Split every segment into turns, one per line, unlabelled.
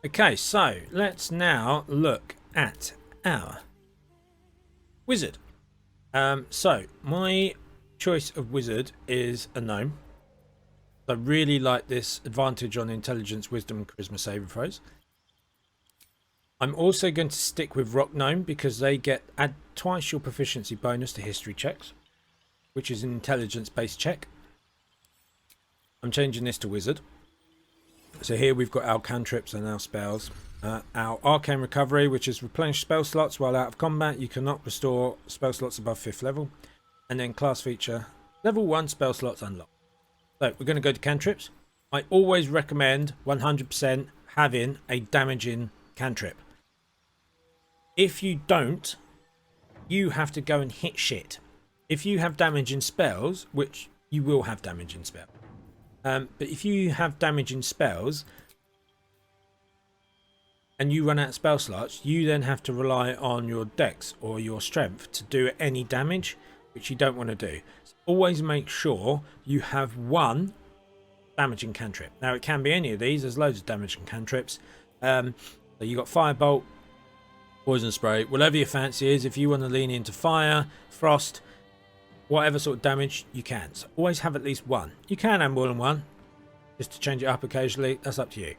Okay, so let's now look at our wizard. So my choice of wizard is a gnome. I really like this advantage on intelligence, wisdom, and charisma saving throws. I'm also going to stick with rock gnome because they add twice your proficiency bonus to history checks, which is an intelligence based check. I'm changing this to wizard. So here we've got our cantrips and our spells. Our arcane recovery, which is replenish spell slots while out of combat. You cannot restore spell slots above 5th level. And then class feature, level 1 spell slots unlocked. So we're going to go to cantrips. I always recommend 100% having a damaging cantrip. If you don't, you have to go and hit shit. If you have damaging spells, which you will have damaging spells, but if you have damaging spells and you run out of spell slots, you then have to rely on your dex or your strength to do any damage, which you don't want to do. So always make sure you have one damaging cantrip. Now it can be any of these. There's loads of damaging cantrips. So you got firebolt, poison spray, whatever your fancy is. If you want to lean into fire, frost, whatever sort of damage, you can. So always have at least one. You can have more than one, just to change it up occasionally. That's up to you.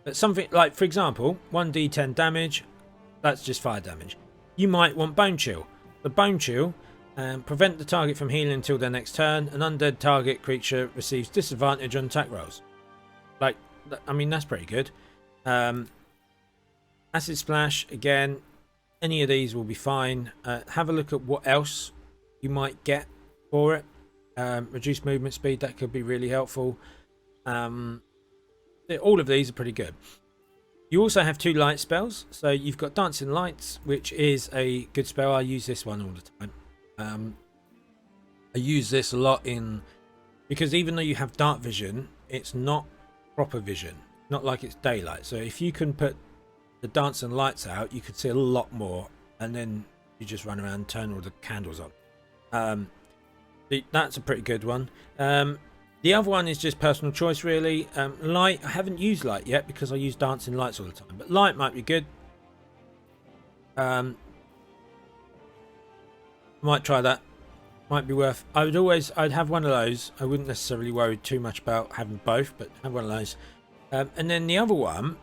But something like, for example, 1d10 damage, that's just fire damage. You might want bone chill. The bone chill prevent the target from healing until their next turn. An undead target creature receives disadvantage on attack rolls. Like, I mean, that's pretty good. Acid splash, again, any of these will be fine. Have a look at what else you might get for it. Reduced movement speed, that could be really helpful. All of these are pretty good. You also have 2 light spells. So you've got Dancing Lights, which is a good spell. I use this one all the time. I use this a lot because even though you have dark vision, it's not proper vision. Not like it's daylight. So if you can put the dancing lights out, you could see a lot more, and then you just run around and turn all the candles on. That's a pretty good one. The other one is just personal choice, really. Light, I haven't used light yet because I use dancing lights all the time, but light might be good. Might try that. Might be worth. I'd have one of those. I wouldn't necessarily worry too much about having both, but have one of those. And then the other one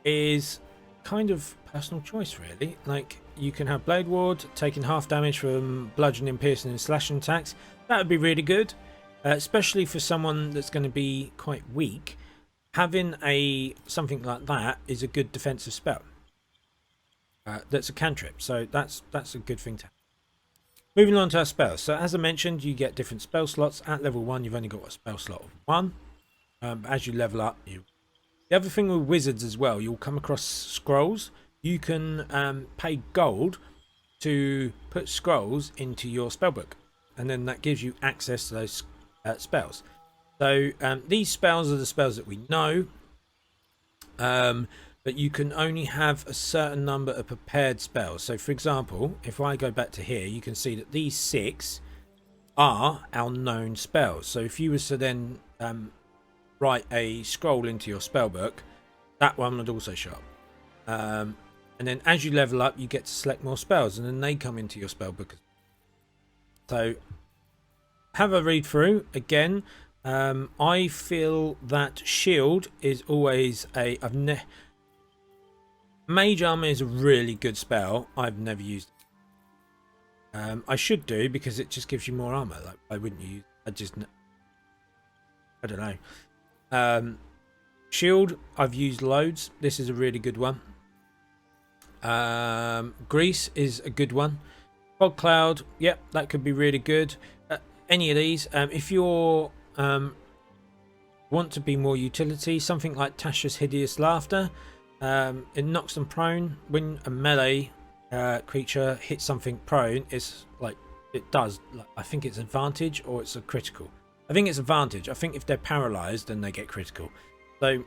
is kind of personal choice, really. Like, you can have Blade Ward, taking half damage from bludgeoning, piercing, and slashing attacks. That would be really good. Especially for someone that's going to be quite weak, having something like that is a good defensive spell. That's a cantrip, so that's a good thing to have. Moving on to our spells. So as I mentioned, you get different spell slots. At level 1, you've only got a spell slot of 1. As you level up, the other thing with wizards as well, you'll come across scrolls. You can pay gold to put scrolls into your spellbook, and then that gives you access to those spells. So these spells are the spells that we know, but you can only have a certain number of prepared spells. So for example, if I go back to here, you can see that these 6 are our known spells. So if you was to then write a scroll into your spellbook, that one would also show up. And then as you level up, you get to select more spells, and then they come into your spellbook. So have a read through again. I feel that shield is always mage armor is a really good spell. I've never used it. I should do, because it just gives you more armor. Like, I wouldn't use. I don't know. Shield, I've used loads. This is a really good one. Grease is a good one. Fog cloud, yep, that could be really good. Any of these, if you're want to be more utility, something like Tasha's Hideous Laughter, it knocks them prone. When a melee creature hits something prone, it's like it does. Like, I think it's advantage or it's a critical. I think it's advantage. I think if they're paralyzed, then they get critical. So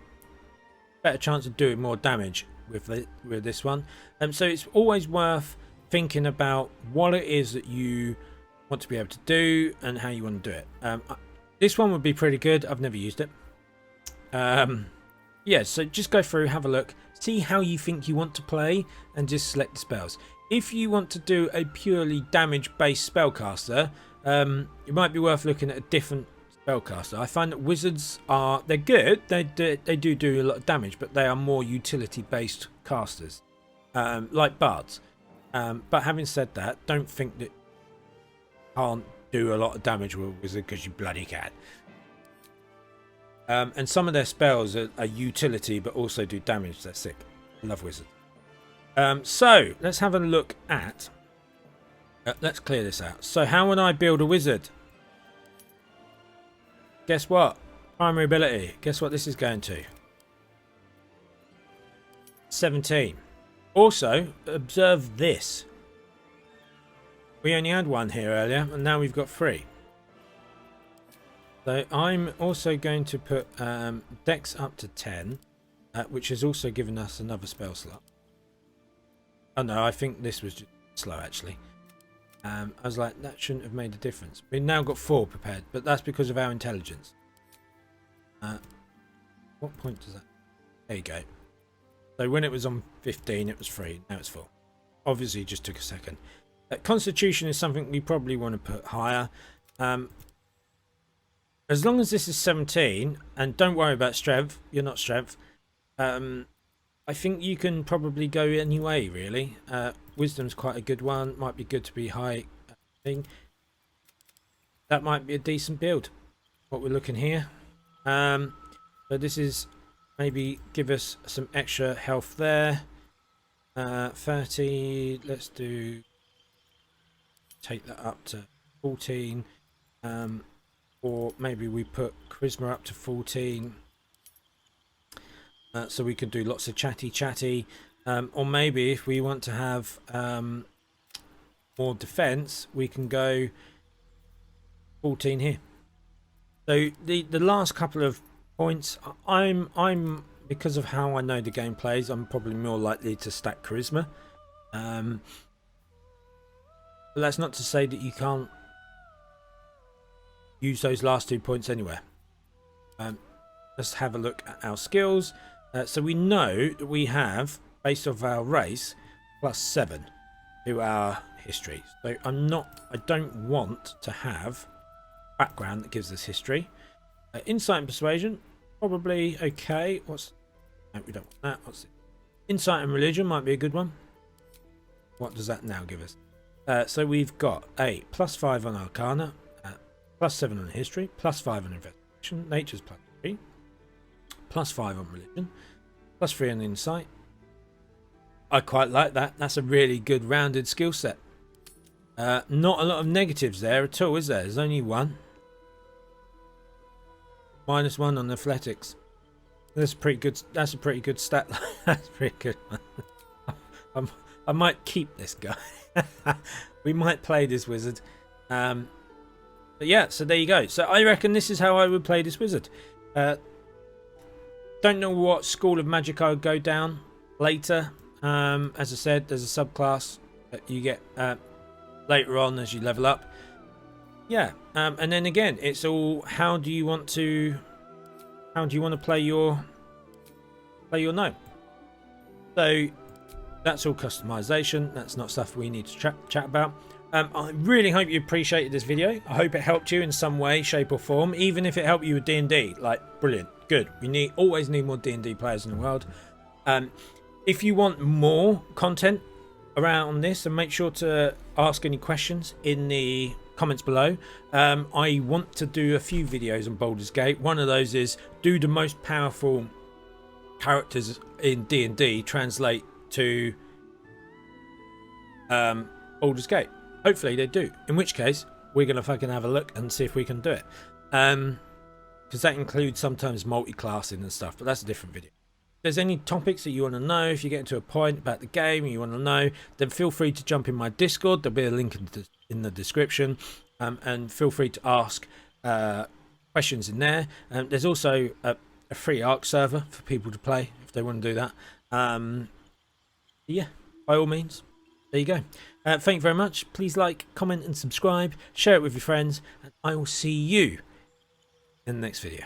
better chance of doing more damage with this one. So it's always worth thinking about what it is that you want to be able to do and how you want to do it. This one would be pretty good. I've never used it. Yeah, so just go through, have a look, see how you think you want to play, and just select the spells. If you want to do a purely damage-based spellcaster, it might be worth looking at a different spellcaster. I find that wizards they're good. They do a lot of damage, but they are more utility-based casters, like bards. But having said that, don't think that you can't do a lot of damage with a wizard because you bloody can. And some of their spells are utility, but also do damage. They're sick. I love wizards. So let's have a look at. Let's clear this out. So how would I build a wizard? Guess what? Primary ability. Guess what this is going to? 17. Also, observe this. We only had one here earlier, and now we've got 3. So I'm also going to put Dex up to 10, which has also given us another spell slot. Oh no, I think this was just slow actually. I was like, that shouldn't have made a difference. We've now got 4 prepared, but that's because of our intelligence. What point does that? There you go. So when it was on 15, it was 3. Now it's 4. Obviously, it just took a second. Constitution is something we probably want to put higher. As long as this is 17, and don't worry about strength. You're not strength. I think you can probably go anyway, really. Wisdom's quite a good one. Might be good to be high. Thing. That might be a decent build. What we're looking here. So this is maybe give us some extra health there. 30. Let's do. Take that up to 14. Or maybe we put charisma up to 14. So we can do lots of chatty. Or maybe if we want to have more defense, we can go 14 here. So the last couple of points, I'm because of how I know the game plays, I'm probably more likely to stack charisma. But that's not to say that you can't use those last 2 points anywhere. Let's have a look at our skills. So we know that we have, based off our race, +7 to our history. So I don't want to have background that gives us history. Insight and persuasion, probably okay. No, we don't want that. What's it? Insight and religion might be a good one. What does that now give us? So we've got a +5 on arcana, +7 on history, +5 on investigation, nature's +3, +5 on religion, +3 on insight. I quite like that. That's a really good rounded skill set. Not a lot of negatives there at all, is there? There's only one. -1 on athletics. That's pretty good. That's a pretty good stat. That's pretty good. I might keep this guy. We might play this wizard. But yeah, so there you go. So I reckon this is how I would play this wizard. Don't know what school of magic I would go down later. As I said, there's a subclass that you get later on as you level up. Yeah, and then again, it's all how do you want to play your gnome. So that's all customization. That's not stuff we need to chat about. I really hope you appreciated this video. I hope it helped you in some way, shape or form. Even if it helped you with D&D, like brilliant, good. We always need more D&D players in the world. If you want more content around this, and make sure to ask any questions in the comments below. I want to do a few videos on Baldur's Gate. One of those is do the most powerful characters in D&D translate to Baldur's Gate. Hopefully they do, in which case we're gonna fucking have a look and see if we can do it, because that includes sometimes multi-classing and stuff, but that's a different video. If there's any topics that you want to know, if you get to a point about the game and you want to know, then feel free to jump in my Discord. There'll be a link in the description, and feel free to ask questions in there. There's also a free Arc server for people to play if they want to do that. Yeah, by all means, there you go. Thank you very much. Please like, comment and subscribe. Share it with your friends, and I will see you in the next video.